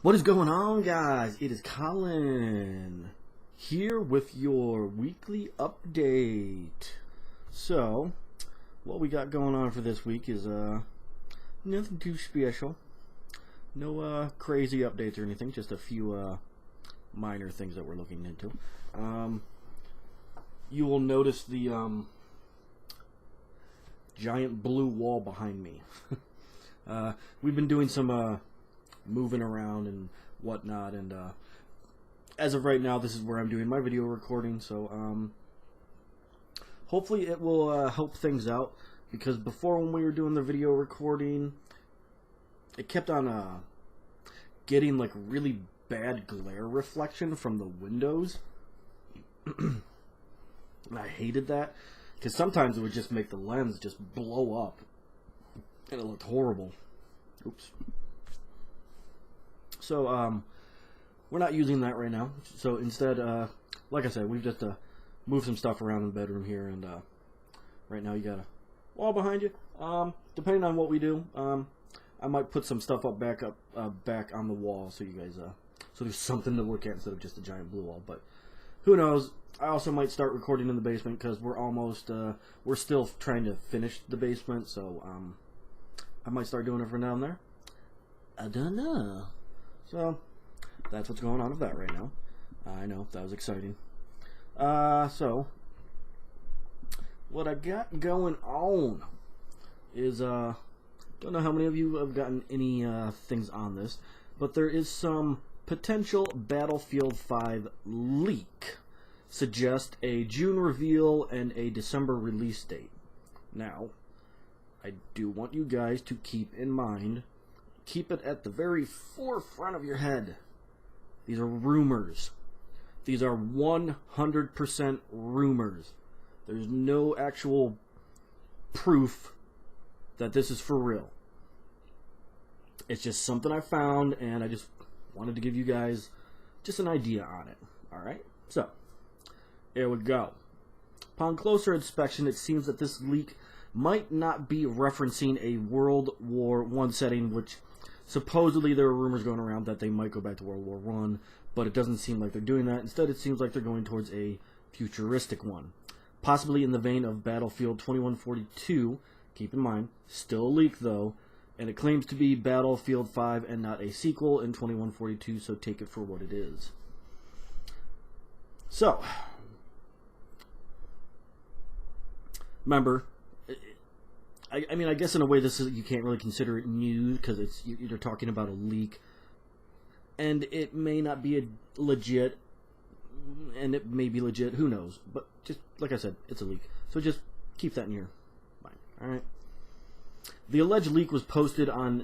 What is going on, guys? It is Colin here with your weekly update. So, what we got going on for this week is nothing too special. No crazy updates or anything, just a few minor things that we're looking into. You will notice the giant blue wall behind me. We've been doing some moving around and whatnot, and as of right now, this is where I'm doing my video recording, so hopefully it will help things out, because before, when we were doing the video recording, it kept on getting like really bad glare reflection from the windows. And I hated that, because sometimes it would just make the lens just blow up and it looked horrible. Oops. So, we're not using that right now. So instead, like I said, we've just moved some stuff around in the bedroom here, and right now you got a wall behind you. Depending on what we do, I might put some stuff back on the wall, so you guys, so there's something to look at instead of just a giant blue wall. But who knows? I also might start recording in the basement, because we're almost, we're still trying to finish the basement. So I might start doing it from down there. I don't know. So, that's what's going on with that right now. I know, that was exciting. So, what I got going on is, don't know how many of you have gotten any things on this, but there is some potential Battlefield 5 leak. Suggest a June reveal and a December release date. Now, I do want you guys to keep in mind, keep it at the very forefront of your head. These are rumors. These are 100% rumors. There's no actual proof that this is for real. It's just something I found, and I just wanted to give you guys just an idea on it. Alright? So, here we go. Upon closer inspection, it seems that this leak might not be referencing a World War I setting, which supposedly there are rumors going around that they might go back to World War I, but it doesn't seem like they're doing that. Instead, it seems like they're going towards a futuristic one. Possibly in the vein of Battlefield 2142, keep in mind, still a leak though, and it claims to be Battlefield 5 and not a sequel in 2142, so take it for what it is. So, remember, I mean, I guess in a way this is, you can't really consider it news, because you're talking about a leak, and it may not be legit, and it may be legit, who knows, but just, like I said, it's a leak, so just keep that in your mind, alright? The alleged leak was posted on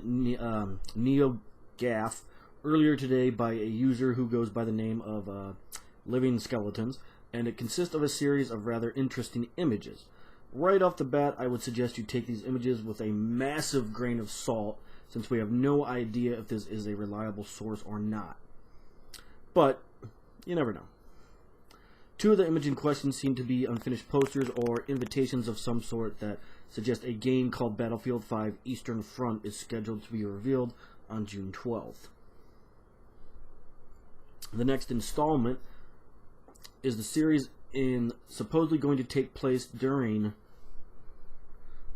NeoGAF earlier today by a user who goes by the name of Living Skeletons, and it consists of a series of rather interesting images. Right off the bat, I would suggest you take these images with a massive grain of salt, since we have no idea if this is a reliable source or not. But, you never know. Two of the image in question seem to be unfinished posters or invitations of some sort that suggest a game called Battlefield 5 Eastern Front is scheduled to be revealed on June 12th. The next installment is the series supposedly going to take place during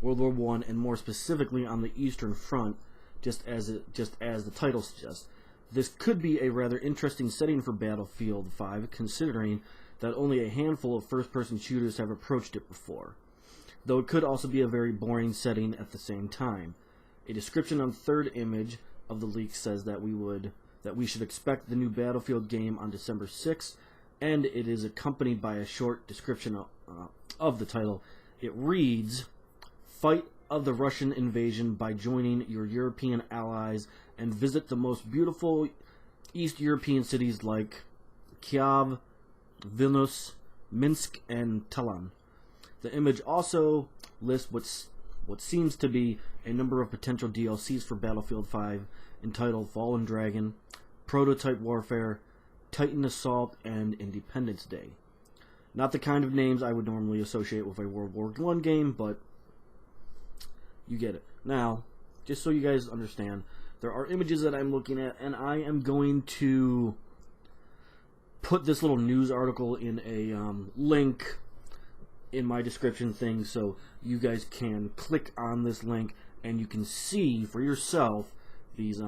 World War I, and more specifically on the Eastern Front, just as the title suggests. This could be a rather interesting setting for Battlefield 5, considering that only a handful of first-person shooters have approached it before, though it could also be a very boring setting at the same time. A description on the third image of the leak says that we should expect the new Battlefield game on December 6th, and it is accompanied by a short description of the title. It reads, "Fight of the Russian invasion by joining your European allies and visit the most beautiful East European cities like Kiev, Vilnius, Minsk, and Tallinn." The image also lists what seems to be a number of potential DLCs for Battlefield 5 entitled Fallen Dragon, Prototype Warfare, Titan Assault, and Independence Day. Not the kind of names I would normally associate with a World War I game, but you get it. Now, just so you guys understand, there are images that I'm looking at, and I am going to put this little news article in a link in my description thing, so you guys can click on this link and you can see for yourself these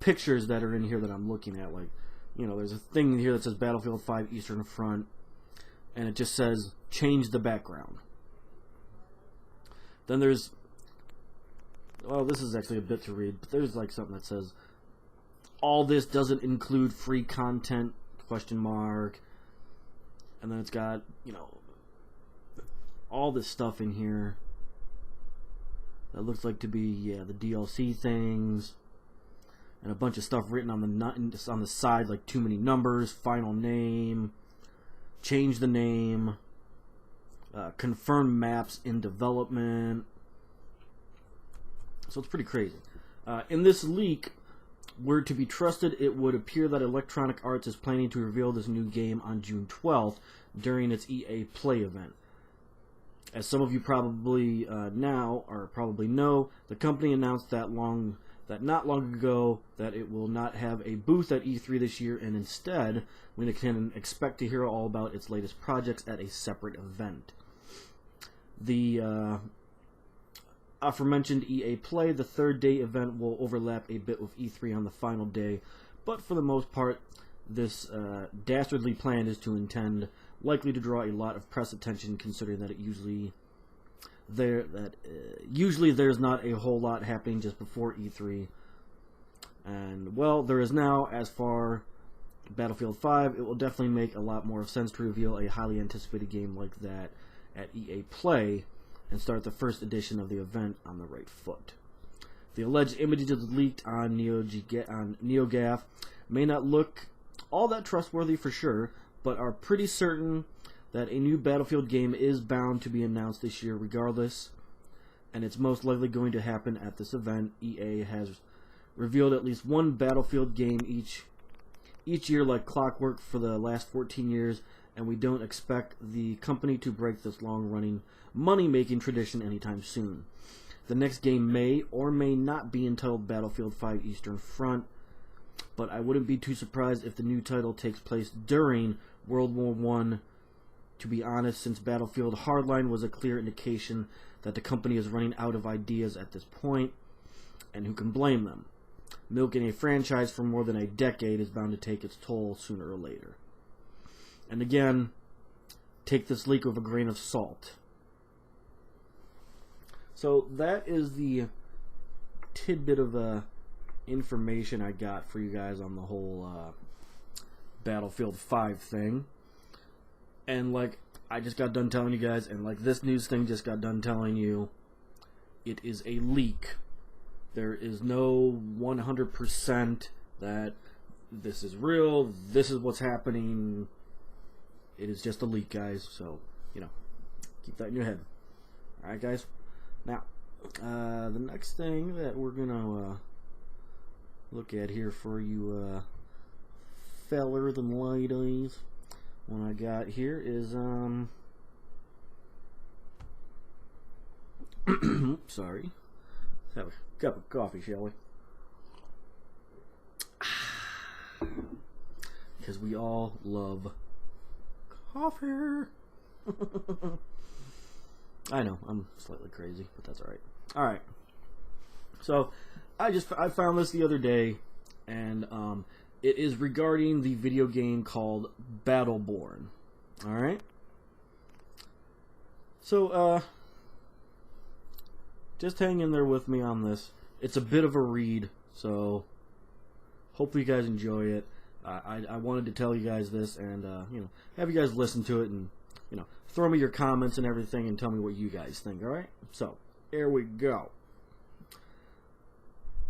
pictures that are in here that I'm looking at. Like, you know, there's a thing here that says Battlefield 5 Eastern Front, and it just says change the background. Then there's, well, this is actually a bit to read, but there's like something that says all this doesn't include free content, question mark. And then it's got, you know, all this stuff in here that looks like to be, yeah, the DLC things, and a bunch of stuff written on the side, like too many numbers, final name, change the name, confirm maps in development. So it's pretty crazy. In this leak, were to be trusted, it would appear that Electronic Arts is planning to reveal this new game on June 12th during its EA Play event. As some of you probably probably know, the company announced that not long ago that it will not have a booth at E3 this year, and instead we can expect to hear all about its latest projects at a separate event. The aforementioned EA Play, the third-day event, will overlap a bit with E3 on the final day, but for the most part, this dastardly plan is likely to draw a lot of press attention, considering that usually there's not a whole lot happening just before E3. And, well, there is now. As for Battlefield 5, it will definitely make a lot more sense to reveal a highly anticipated game like that at EA Play and start the first edition of the event on the right foot. The alleged images leaked on NeoGAF may not look all that trustworthy for sure, but are pretty certain that a new Battlefield game is bound to be announced this year regardless, and it's most likely going to happen at this event. EA has revealed at least one Battlefield game each year like clockwork for the last 14 years, and we don't expect the company to break this long-running money-making tradition anytime soon. The next game may or may not be entitled Battlefield 5 Eastern Front, but I wouldn't be too surprised if the new title takes place during World War I, to be honest, since Battlefield Hardline was a clear indication that the company is running out of ideas at this point, and who can blame them? Milking a franchise for more than a decade is bound to take its toll sooner or later. And again, take this leak with a grain of salt. So that is the tidbit of information I got for you guys on the whole Battlefield 5 thing. And like I just got done telling you guys, and like this news thing just got done telling you, it is a leak. There is no 100% that this is real, this is what's happening. It is just a leak, guys. So, you know, keep that in your head. Alright, guys? Now, the next thing that we're going to look at here for you feller than light eyes, what I got here is, sorry. Let's have a cup of coffee, shall we? Because we all love coffee. I know, I'm slightly crazy, but that's alright. Alright. So, I found this the other day, and it is regarding the video game called Battleborn. Alright? So, just hang in there with me on this. It's a bit of a read, so hopefully you guys enjoy it. I wanted to tell you guys this and, you know, have you guys listen to it and, you know, throw me your comments and everything and tell me what you guys think, alright? So, here we go.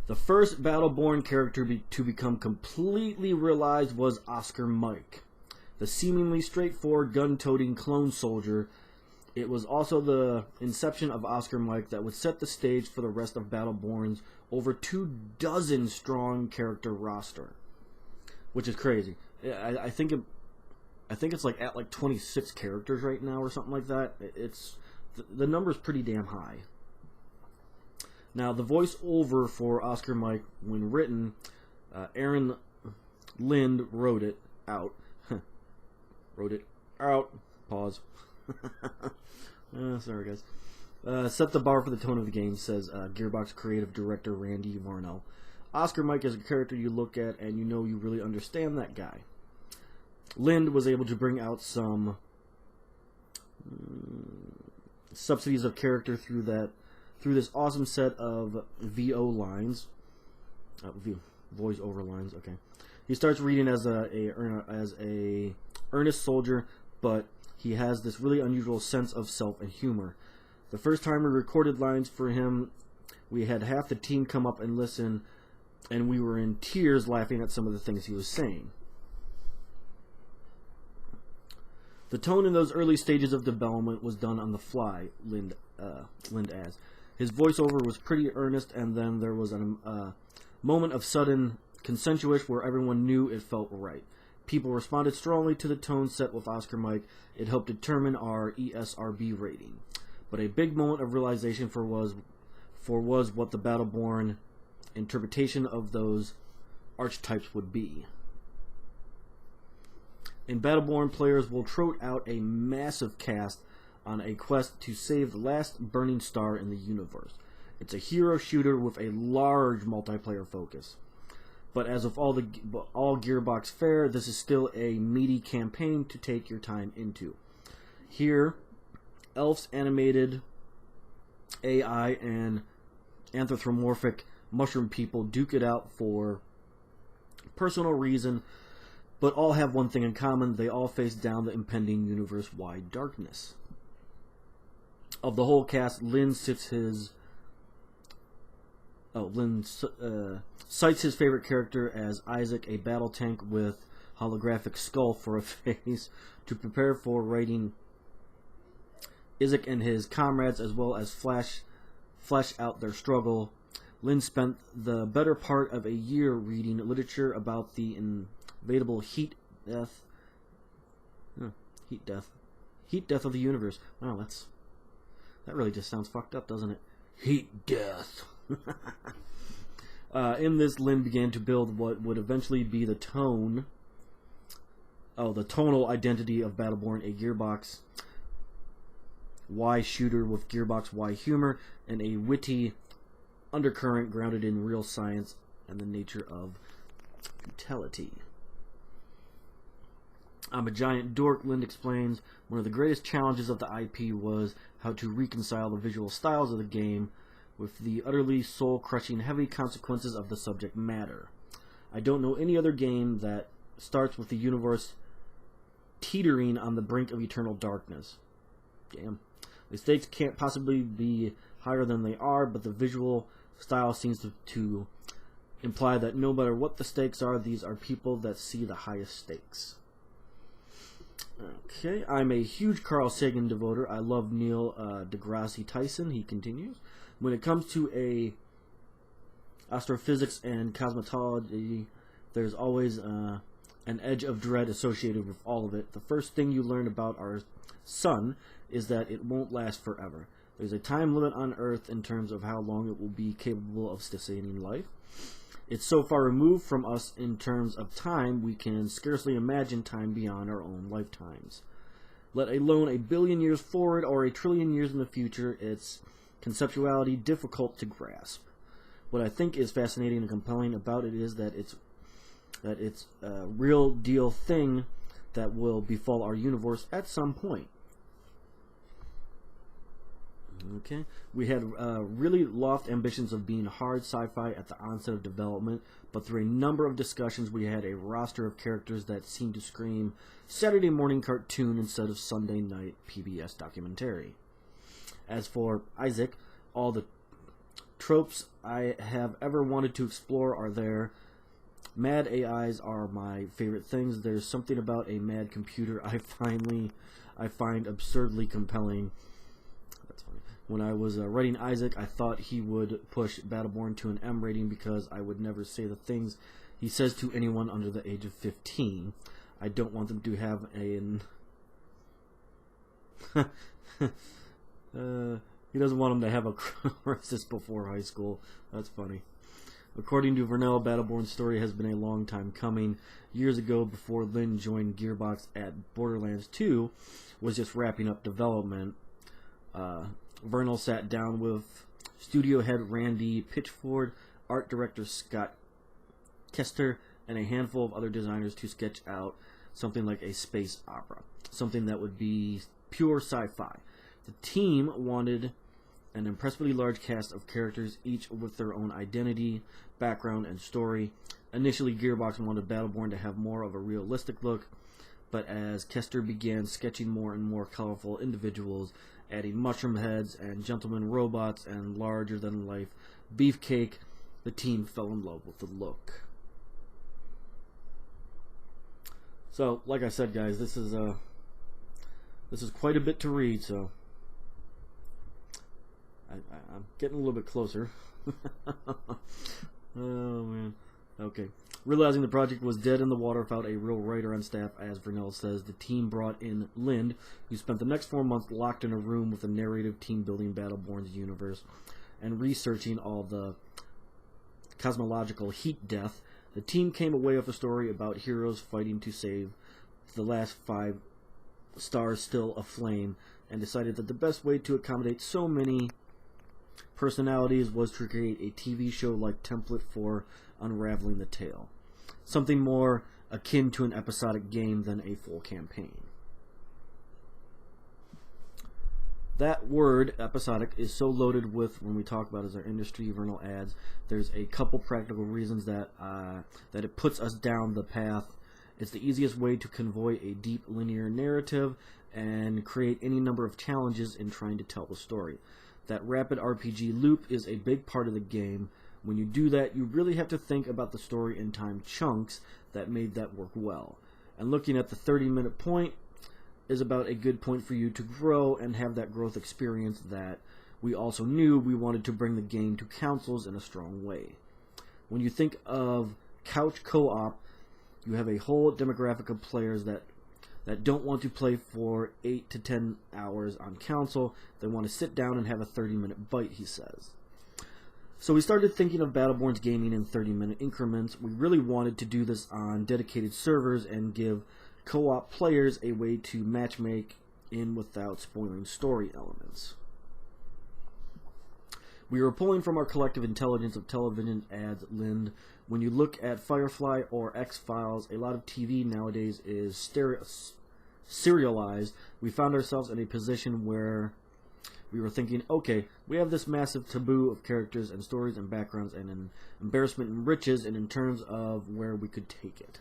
The first Battleborn character to become completely realized was Oscar Mike, the seemingly straightforward gun-toting clone soldier. It was also the inception of Oscar Mike that would set the stage for the rest of Battleborn's over 24 strong character roster, which is crazy. I think it's like at like 26 characters right now or something like that. The number's pretty damn high. Now, the voiceover for Oscar Mike, when written, Aaron Lind wrote it out. Wrote it out. Pause. Sorry, guys. Set the bar for the tone of the game, says Gearbox creative director Randy Varnell. Oscar Mike is a character you look at and you know you really understand that guy. Lind was able to bring out some subsidies of character through this awesome set of VO lines, voice over lines. Okay, he starts reading as a earnest soldier, but he has this really unusual sense of self and humor. The first time we recorded lines for him, we had half the team come up and listen, and we were in tears laughing at some of the things he was saying. The tone in those early stages of development was done on the fly, Lind adds. His voiceover was pretty earnest, and then there was a moment of sudden consensus where everyone knew it felt right. People responded strongly to the tone set with Oscar Mike. It helped determine our ESRB rating. But a big moment of realization was what the Battleborn interpretation of those archetypes would be. In Battleborn, players will trot out a massive cast on a quest to save the last burning star in the universe. It's a hero shooter with a large multiplayer focus. But as with all Gearbox fare, this is still a meaty campaign to take your time into. Here, elves, animated AI, and anthropomorphic mushroom people duke it out for personal reason, but all have one thing in common: they all face down the impending universe-wide darkness. Of the whole cast, Lynn cites his favorite character as Isaac, a battle tank with holographic skull for a face, to prepare for writing Isaac and his comrades, as well as flesh out their struggle. Lynn spent the better part of a year reading literature about the inevitable heat death of the universe. Wow, that really just sounds fucked up, doesn't it? Heat death. In this, Lynn began to build what would eventually be the tonal identity of Battleborn, a Gearbox Y shooter with Gearbox Y humor and a witty undercurrent grounded in real science and the nature of utility. I'm a giant dork, Lind explains. One of the greatest challenges of the IP was how to reconcile the visual styles of the game with the utterly soul-crushing heavy consequences of the subject matter. I don't know any other game that starts with the universe teetering on the brink of eternal darkness. Damn. The stakes can't possibly be higher than they are, but the visual style seems to imply that no matter what the stakes are, these are people that see the highest stakes. Okay, I'm a huge Carl Sagan devoter. I love Neil deGrasse Tyson, he continues. When it comes to astrophysics and cosmology, there's always an edge of dread associated with all of it. The first thing you learn about our sun is that it won't last forever. There's a time limit on Earth in terms of how long it will be capable of sustaining life. It's so far removed from us in terms of time, we can scarcely imagine time beyond our own lifetimes. Let alone a billion years forward or a trillion years in the future, it's conceptuality difficult to grasp. What I think is fascinating and compelling about it is that it's a real deal thing that will befall our universe at some point. Okay, we had really lofty ambitions of being hard sci-fi at the onset of development, but through a number of discussions we had a roster of characters that seemed to scream Saturday morning cartoon instead of Sunday night PBS documentary. As for Isaac, all the tropes I have ever wanted to explore are there. Mad AIs are my favorite things. There's something about a mad computer I find absurdly compelling. That's funny. When I was writing Isaac, I thought he would push Battleborn to an M rating because I would never say the things he says to anyone under the age of 15. I don't want them to have He doesn't want him to have a crisis before high school. That's funny. According to Vernell, Battleborn's story has been a long time coming. Years ago, before Lynn joined Gearbox at Borderlands 2, was just wrapping up development. Vernell sat down with studio head Randy Pitchford, art director Scott Kester, and a handful of other designers to sketch out something like a space opera, something that would be pure sci-fi. The team wanted an impressively large cast of characters, each with their own identity, background, and story. Initially, Gearbox wanted Battleborn to have more of a realistic look, but as Kester began sketching more and more colorful individuals, adding mushroom heads and gentleman robots and larger-than-life beefcake, the team fell in love with the look. So, like I said, guys, this is quite a bit to read, so I'm getting a little bit closer. Oh, man. Okay. Realizing the project was dead in the water without a real writer on staff, as Vernell says, the team brought in Lind, who spent the next 4 months locked in a room with a narrative team building Battleborn's universe and researching all the cosmological heat death. The team came away with a story about heroes fighting to save the last 5 stars still aflame, and decided that the best way to accommodate so many personalities was to create a TV show-like template for unraveling the tale. Something more akin to an episodic game than a full campaign. That word, episodic, is so loaded with, when we talk about as our industry, Vernell adds, there's a couple practical reasons that it puts us down the path. It's the easiest way to convey a deep linear narrative and create any number of challenges in trying to tell the story. That rapid RPG loop is a big part of the game. When you do that, you really have to think about the story in time chunks that made that work well. And looking at the 30-minute point is about a good point for you to grow and have that growth experience that we also knew we wanted to bring the game to consoles in a strong way. When you think of couch co-op, you have a whole demographic of players that don't want to play for 8 to 10 hours on console. They want to sit down and have a 30-minute bite, he says. So we started thinking of Battleborn's gaming in 30-minute increments. We really wanted to do this on dedicated servers and give co-op players a way to matchmake in without spoiling story elements. We were pulling from our collective intelligence of television, adds Lind. When you look at Firefly or X-Files, a lot of TV nowadays is serialized. We found ourselves in a position where we were thinking, okay, we have this massive taboo of characters and stories and backgrounds and an embarrassment and riches, and in terms of where we could take it.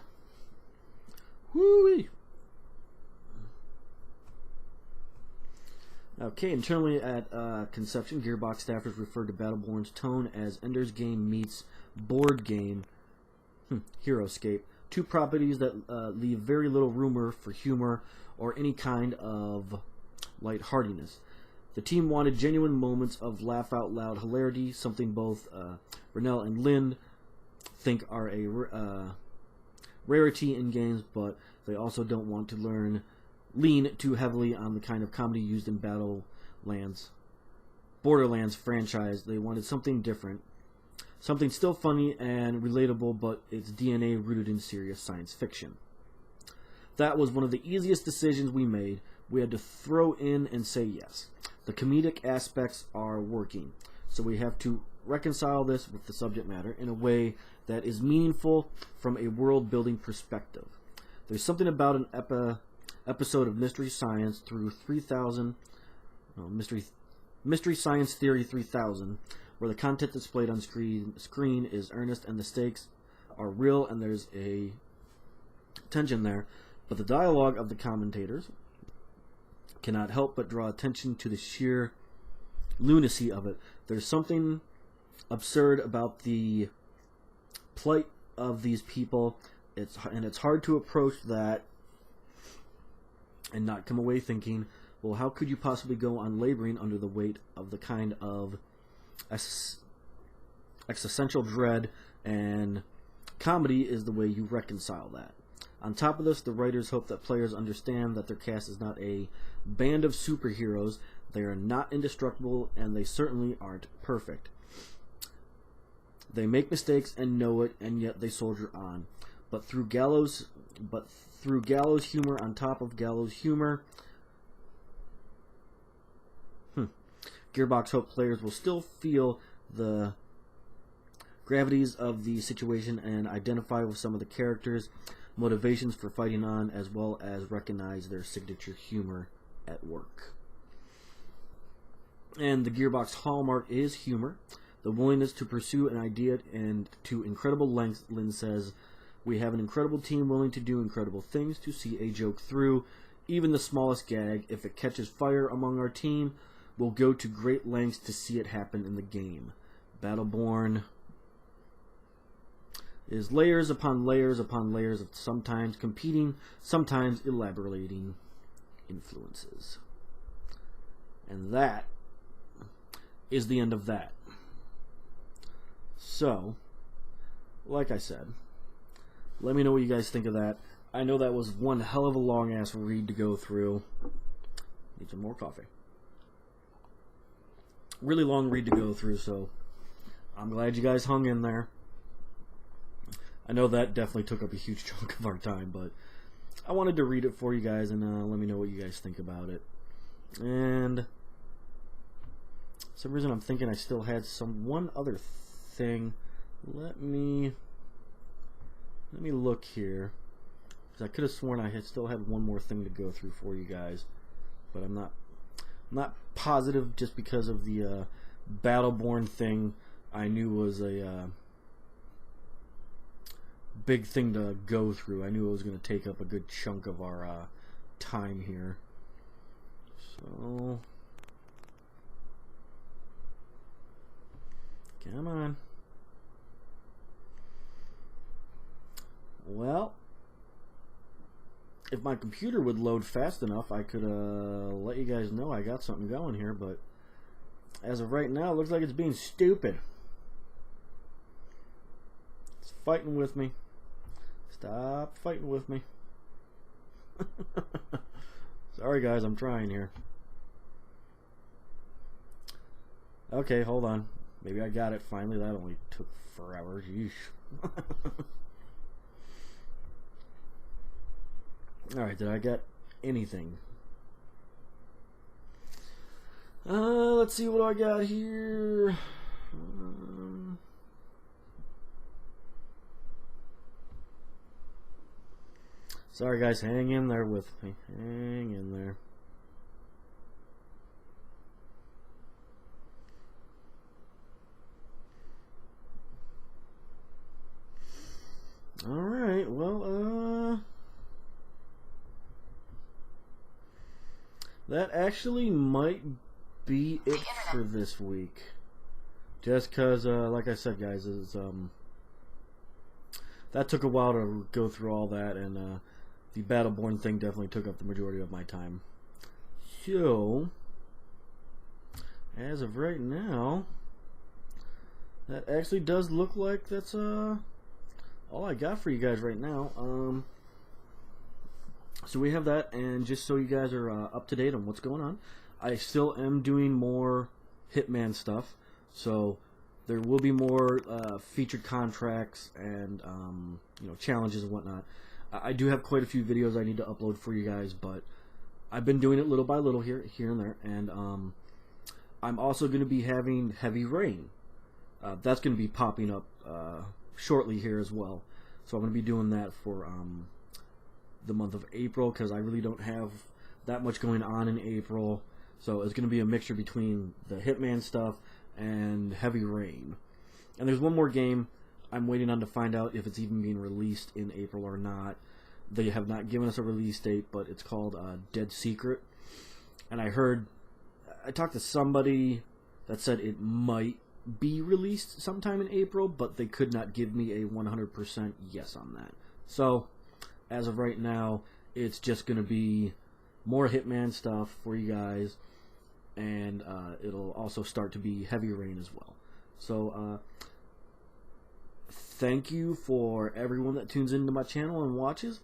Woo-wee! Okay, internally at Conception, Gearbox staffers referred to Battleborn's tone as Ender's Game meets board game Heroescape, two properties that leave very little room for humor or any kind of lightheartedness. The team wanted genuine moments of laugh-out-loud hilarity, something both Vernell and Lind think are a rarity in games, but they also don't want to lean too heavily on the kind of comedy used in Borderlands franchise. They wanted something different, something still funny and relatable, but its DNA rooted in serious science fiction. That was one of the easiest decisions we made. We had to throw in and say yes. The comedic aspects are working, so we have to reconcile this with the subject matter in a way that is meaningful from a world-building perspective. There's something about an episode of Mystery Science through 3000, Mystery Science Theory 3000, where the content displayed on screen is earnest and the stakes are real and there's a tension there, but the dialogue of the commentators cannot help but draw attention to the sheer lunacy of it. There's something absurd about the plight of these people. It's hard to approach that and not come away thinking, well, how could you possibly go on laboring under the weight of the kind of existential dread, and comedy is the way you reconcile that. On top of this, the writers hope that players understand that their cast is not a band of superheroes. They are not indestructible, and they certainly aren't perfect. They make mistakes and know it, and yet they soldier on. But through gallows humor on top of gallows humor, Gearbox hope players will still feel the gravities of the situation and identify with some of the characters' motivations for fighting on, as well as recognize their signature humor at work. And the Gearbox hallmark is humor, the willingness to pursue an idea and to incredible lengths. Lynn says, "We have an incredible team willing to do incredible things to see a joke through, even the smallest gag. If it catches fire among our team, we'll go to great lengths to see it happen in the game." Battleborn is layers upon layers upon layers of sometimes competing, sometimes elaborating influences. And that is the end of that. So, like I said, let me know what you guys think of that. I know that was one hell of a long ass read to go through. Need some more coffee. Really long read to go through, so I'm glad you guys hung in there. I know that definitely took up a huge chunk of our time, but I wanted to read it for you guys and let me know what you guys think about it. And for some reason I'm thinking I still had one other thing. Let me look here, because I could have sworn I still had one more thing to go through for you guys, but I'm not positive, just because of the Battleborn thing I knew was a big thing to go through. I knew it was going to take up a good chunk of our time here. So, come on. Well, if my computer would load fast enough, I could let you guys know I got something going here, but as of right now, it looks like it's being stupid. It's fighting with me. Stop fighting with me. Sorry guys, I'm trying here. Okay, hold on. Maybe I got it finally. That only took forever. Yeesh. Alright, did I get anything? Let's see what I got here. Sorry guys, hang in there with me. Hang in there. Alright, well, that actually might be it for this week. Just because, like I said, guys, that took a while to go through all that, and the Battleborn thing definitely took up the majority of my time. So, as of right now, that actually does look like that's all I got for you guys right now. So we have that, and just so you guys are up to date on what's going on, I still am doing more Hitman stuff, so there will be more featured contracts and challenges and whatnot. I do have quite a few videos I need to upload for you guys, but I've been doing it little by little here and there, and I'm also going to be having Heavy Rain. That's going to be popping up shortly here as well, so I'm going to be doing that for the month of April, because I really don't have that much going on in April, so it's going to be a mixture between the Hitman stuff and Heavy Rain. And there's one more game I'm waiting on to find out if it's even being released in April or not. They have not given us a release date, but it's called Dead Secret. And I talked to somebody that said it might be released sometime in April, but they could not give me a 100% yes on that. So, as of right now, it's just going to be more Hitman stuff for you guys, and it'll also start to be Heavy Rain as well. So, thank you for everyone that tunes into my channel and watches,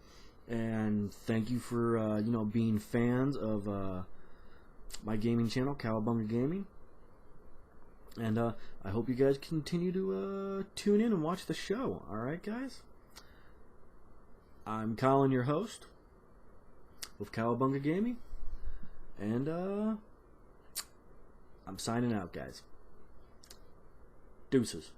and thank you for being fans of my gaming channel, Cowabunga Gaming. And I hope you guys continue to tune in and watch the show. Alright, guys? I'm Colin, your host, with Cowabunga Gaming. And I'm signing out, guys. Deuces.